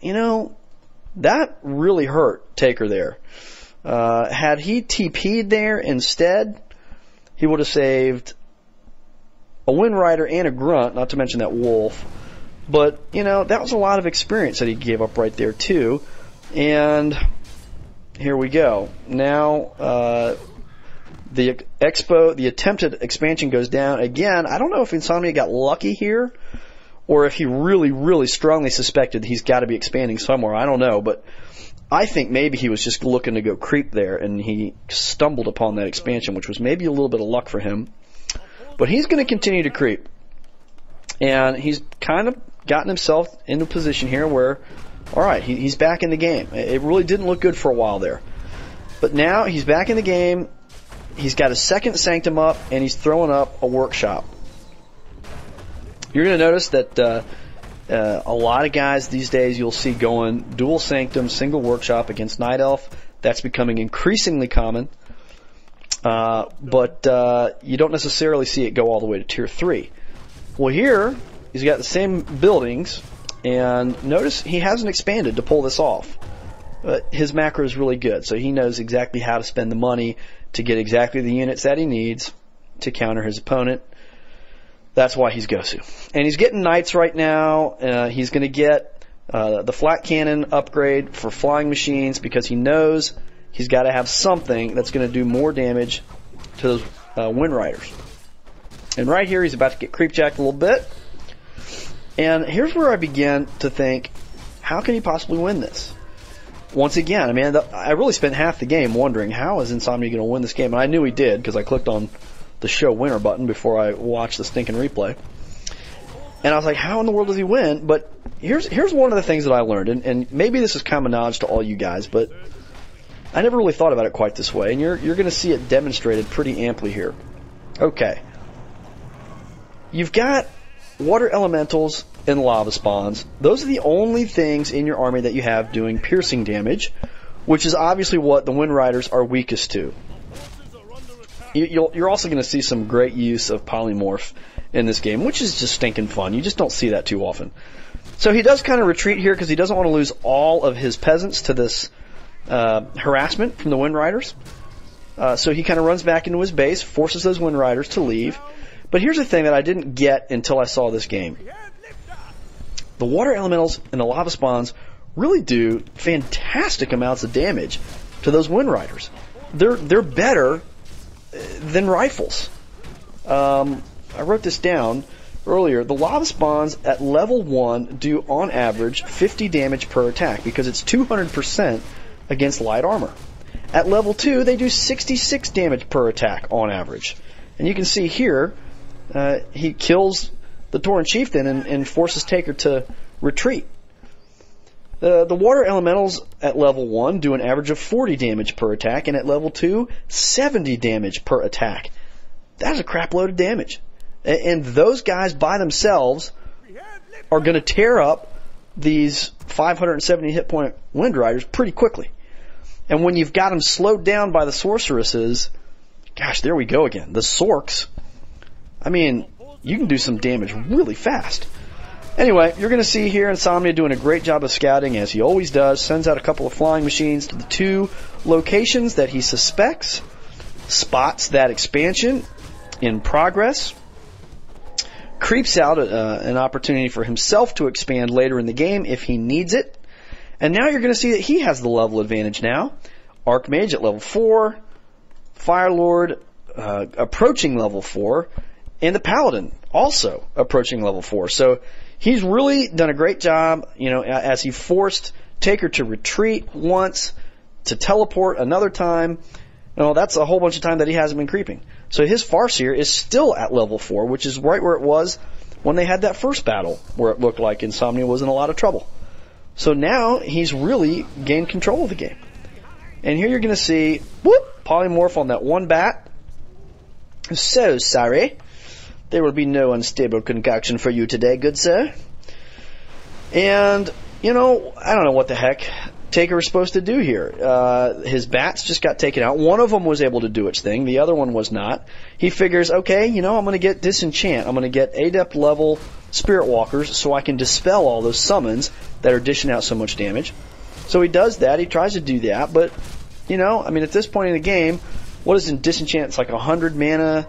you know, that really hurt Taker there. Had he TP'd there instead, he would have saved a Wind Rider and a Grunt, not to mention that Wolf. But, you know, that was a lot of experience that he gave up right there, too. And here we go. Now, the attempted expansion goes down. Again, I don't know if Insomnia got lucky here or if he really, really strongly suspected he's got to be expanding somewhere. I don't know, but I think maybe he was just looking to go creep there, and he stumbled upon that expansion, which was maybe a little bit of luck for him. But he's going to continue to creep. And he's kind of gotten himself into a position here where, all right, he's back in the game. It really didn't look good for a while there. But now he's back in the game. He's got a second Sanctum up, and he's throwing up a Workshop. You're going to notice that a lot of guys these days you'll see going dual Sanctum, single Workshop against Night Elf. That's becoming increasingly common. But you don't necessarily see it go all the way to Tier 3. Well, here, he's got the same buildings, and notice he hasn't expanded to pull this off. His macro is really good, so he knows exactly how to spend the money to get exactly the units that he needs to counter his opponent. That's why he's Gosu. And he's getting Knights right now. He's going to get the Flat Cannon upgrade for flying machines because he knows he's got to have something that's going to do more damage to those Wind Riders. And right here, he's about to get creepjacked a little bit. And here's where I began to think, how can he possibly win this? Once again, I mean, I really spent half the game wondering, how is Insomnia going to win this game? And I knew he did because I clicked on the show winner button before I watched the stinking replay. And I was like, how in the world does he win? But here's one of the things that I learned, and maybe this is common knowledge to all you guys, but I never really thought about it quite this way, and you're going to see it demonstrated pretty amply here. Okay. You've got Water Elementals and Lava Spawns. Those are the only things in your army that you have doing piercing damage, which is obviously what the Wind Riders are weakest to. You're also going to see some great use of Polymorph in this game, which is just stinking fun. You just don't see that too often. So he does kind of retreat here because he doesn't want to lose all of his peasants to this harassment from the Wind Riders. So he kind of runs back into his base, forces those Wind Riders to leave. But here's the thing that I didn't get until I saw this game. The Water Elementals and the Lava Spawns really do fantastic amounts of damage to those Wind Riders. They're better than rifles. I wrote this down earlier. The Lava Spawns at level 1 do on average 50 damage per attack because it's 200% against light armor. At level 2 they do 66 damage per attack on average. And you can see here he kills the Tauren Chieftain and forces Taker to retreat. The Water Elementals at level 1 do an average of 40 damage per attack, and at level 2, 70 damage per attack. That's a crap load of damage. And those guys by themselves are going to tear up these 570 hit point Wind Riders pretty quickly. And when you've got them slowed down by the Sorceresses, gosh, there we go again. The Sorks, I mean, you can do some damage really fast. Anyway, you're going to see here Insomnia doing a great job of scouting, as he always does. Sends out a couple of flying machines to the 2 locations that he suspects. Spots that expansion in progress. Creeps out an opportunity for himself to expand later in the game if he needs it. And now you're going to see that he has the level advantage now. Archmage at level 4. Firelord approaching level 4. And the Paladin also approaching level 4. So he's really done a great job, you know, as he forced Taker to retreat once, to teleport another time. You know, that's a whole bunch of time that he hasn't been creeping. So his Farseer is still at level 4, which is right where it was when they had that first battle, where it looked like Insomnia was in a lot of trouble. So now he's really gained control of the game. And here you're going to see, whoop, Polymorph on that one bat. So sorry. There will be no unstable concoction for you today, good sir. And, you know, I don't know what the heck Taker was supposed to do here. His bats just got taken out. One of them was able to do its thing. The other one was not. He figures, okay, I'm going to get Disenchant. I'm going to get Adept level Spirit Walkers so I can dispel all those summons that are dishing out so much damage. So he does that. He tries to do that, but, at this point in the game, what is in Disenchant? It's like 100 mana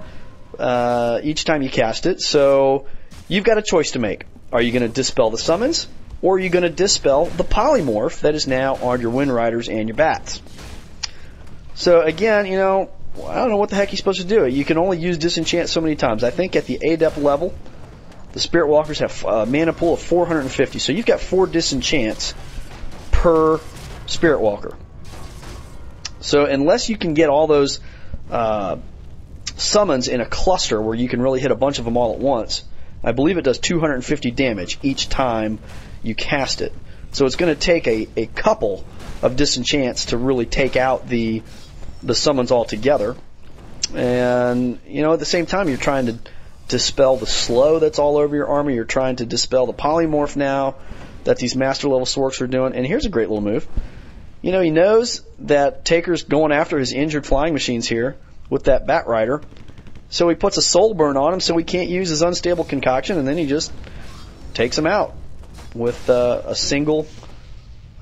each time you cast it. So you've got a choice to make. Are you going to dispel the summons? Or are you going to dispel the polymorph that is now on your Wind Riders and your bats? So again, I don't know what the heck you're supposed to do. You can only use Disenchant so many times. I think at the Adept level, the Spirit Walkers have a mana pool of 450. So you've got 4 Disenchants per Spirit Walker. So unless you can get all those summons in a cluster where you can really hit a bunch of them all at once, I believe it does 250 damage each time you cast it. So it's going to take a couple of Disenchants to really take out the summons altogether. And, at the same time, you're trying to dispel the slow that's all over your army. You're trying to dispel the polymorph now that these master level Sorks are doing. And here's a great little move. He knows that Taker's going after his injured flying machines here with that Bat Rider. So he puts a soul burn on him so he can't use his unstable concoction, and then he just takes him out with a single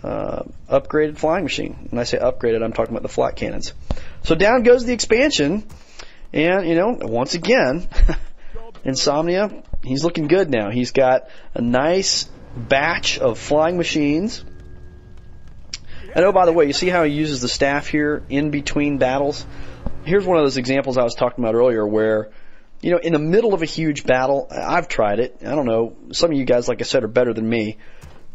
upgraded flying machine. When I say upgraded, I'm talking about the flat cannons. So down goes the expansion, and, once again, Insomnia, he's looking good now. He's got a nice batch of flying machines. And oh, by the way, you see how he uses the staff here in between battles? Here's one of those examples I was talking about earlier where, in the middle of a huge battle, I've tried it. I don't know, some of you guys, like I said, are better than me.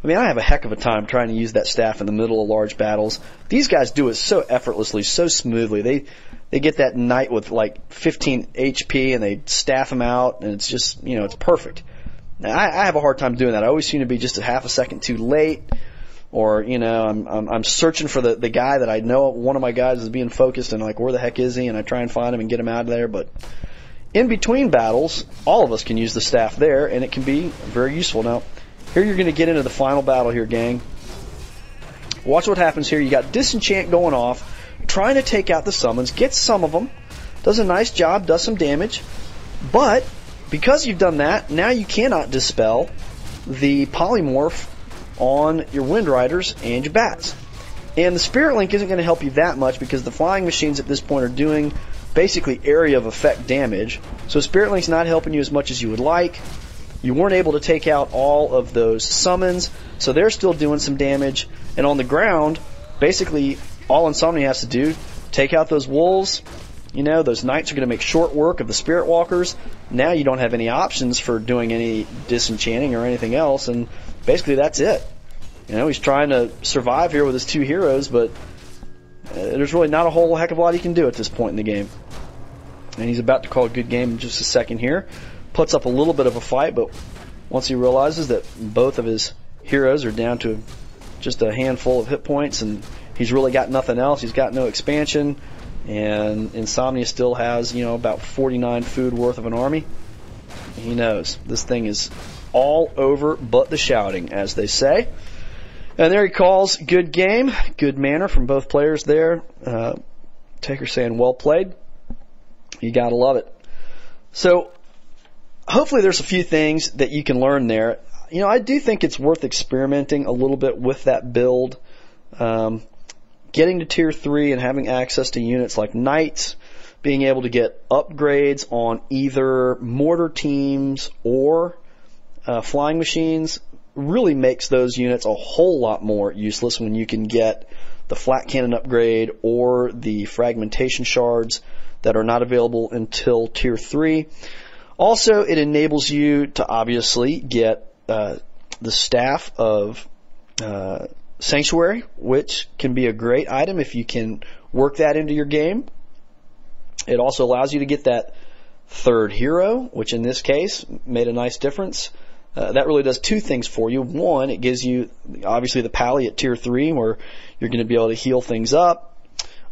I have a heck of a time trying to use that staff in the middle of large battles. These guys do it so effortlessly, so smoothly. They get that knight with like 15 HP and they staff him out, and it's just, it's perfect. Now, I have a hard time doing that. I always seem to be just a half a second too late. Or, I'm searching for the guy that I know one of my guys is being focused and like, where the heck is he? And I try and find him and get him out of there. But in between battles, all of us can use the staff there, and it can be very useful. Now, here you're going to get into the final battle here, gang. Watch what happens here. You got Disenchant going off, trying to take out the summons, gets some of them, does a nice job, does some damage. But because you've done that, now you cannot dispel the polymorph on your Wind Riders and your bats. And the Spirit Link isn't going to help you that much because the flying machines at this point are doing basically area of effect damage. So Spirit Link's not helping you as much as you would like. You weren't able to take out all of those summons, so they're still doing some damage. And on the ground, basically all Insomnia has to do, take out those wolves. Those knights are going to make short work of the Spirit Walkers. Now you don't have any options for doing any disenchanting or anything else, and basically that's it. He's trying to survive here with his 2 heroes, but there's really not a whole heck of a lot he can do at this point in the game. And he's about to call a good game in just a second here. Puts up a little bit of a fight, but once he realizes that both of his heroes are down to just a handful of hit points and he's really got nothing else, he's got no expansion, and Insomnia still has, about 49 food worth of an army, he knows this thing is all over but the shouting, as they say. And there he calls good game, good manner from both players there. Taker saying well played. You gotta love it. So hopefully there's a few things that you can learn there. I do think it's worth experimenting a little bit with that build. Getting to tier 3 and having access to units like Knights, being able to get upgrades on either mortar teams or flying machines really makes those units a whole lot more useless when you can get the flat cannon upgrade or the fragmentation shards that are not available until tier 3. Also, it enables you to obviously get the staff of Sanctuary, which can be a great item if you can work that into your game. It also allows you to get that 3rd hero, which in this case made a nice difference. That really does 2 things for you. One, it gives you obviously the pally at tier 3 where you're going to be able to heal things up.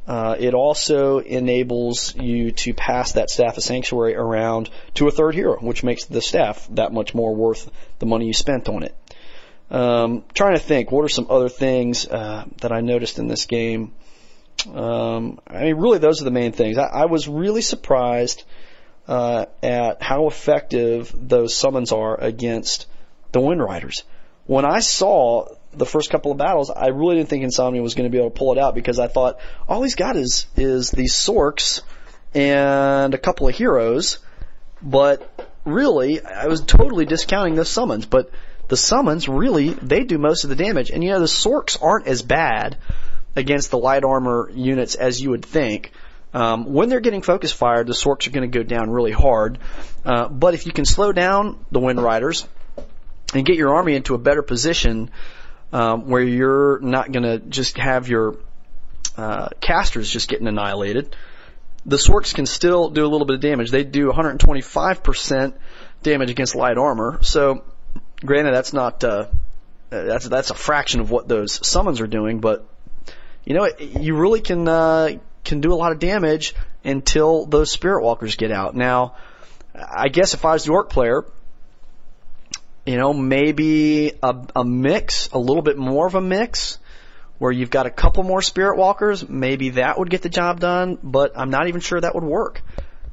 It also enables you to pass that staff of Sanctuary around to a 3rd hero, which makes the staff that much more worth the money you spent on it. Trying to think, what are some other things that I noticed in this game? I mean, really, those are the main things. I was really surprised at how effective those summons are against the Wind Riders. When I saw the first couple of battles, I really didn't think Insomnia was going to be able to pull it out, because I thought all he's got is these Sorks and a couple of heroes. But really, I was totally discounting those summons. But the summons, really, they do most of the damage. And, the Sorks aren't as bad against the light armor units as you would think. When they're getting focus fired, the Sorks are going to go down really hard. But if you can slow down the Wind Riders and get your army into a better position, where you're not going to just have your casters just getting annihilated, the Sorks can still do a little bit of damage. They do 125% damage against light armor. So, granted, that's not that's a fraction of what those summons are doing, but you really can do a lot of damage until those Spirit Walkers get out. Now, I guess if I was the Orc player, maybe a mix, a little bit more of a mix, where you've got a couple more Spirit Walkers, maybe that would get the job done, but I'm not even sure that would work,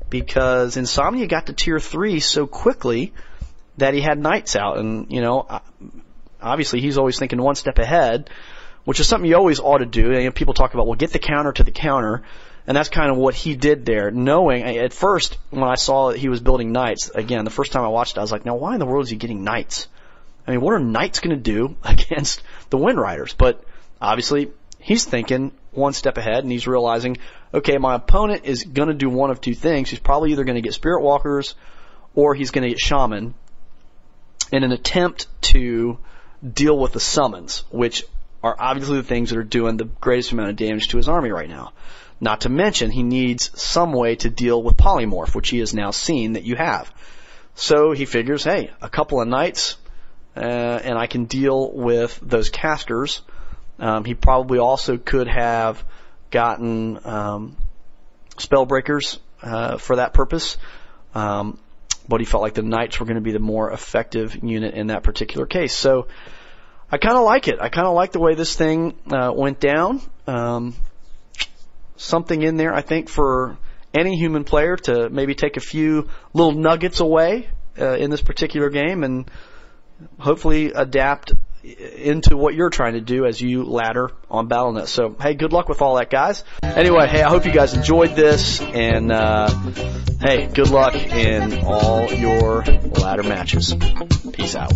because Insomnia got to tier 3 so quickly that he had Knights out, and, obviously he's always thinking one step ahead, which is something you always ought to do. People talk about, well, get the counter to the counter, and that's kind of what he did there, knowing, at first, when I saw that he was building Knights, again, the first time I watched it, I was like, now why in the world is he getting Knights? I mean, what are Knights going to do against the Wind Riders? But obviously, he's thinking one step ahead, and he's realizing, okay, my opponent is going to do one of two things. He's probably either going to get Spirit Walkers, or he's going to get Shaman, in an attempt to deal with the summons, which are obviously the things that are doing the greatest amount of damage to his army right now. Not to mention, he needs some way to deal with Polymorph, which he has now seen that you have. So he figures, hey, a couple of Knights, and I can deal with those casters. He probably also could have gotten Spellbreakers for that purpose, but he felt like the Knights were going to be the more effective unit in that particular case. So I kind of like it. I kind of like the way this thing went down. Something in there, I think, for any human player to maybe take a few little nuggets away in this particular game, and hopefully adapt into what you're trying to do as you ladder on Battle.net. So, hey, good luck with all that, guys. Anyway, hey, I hope you guys enjoyed this, and hey, good luck in all your ladder matches. Peace out.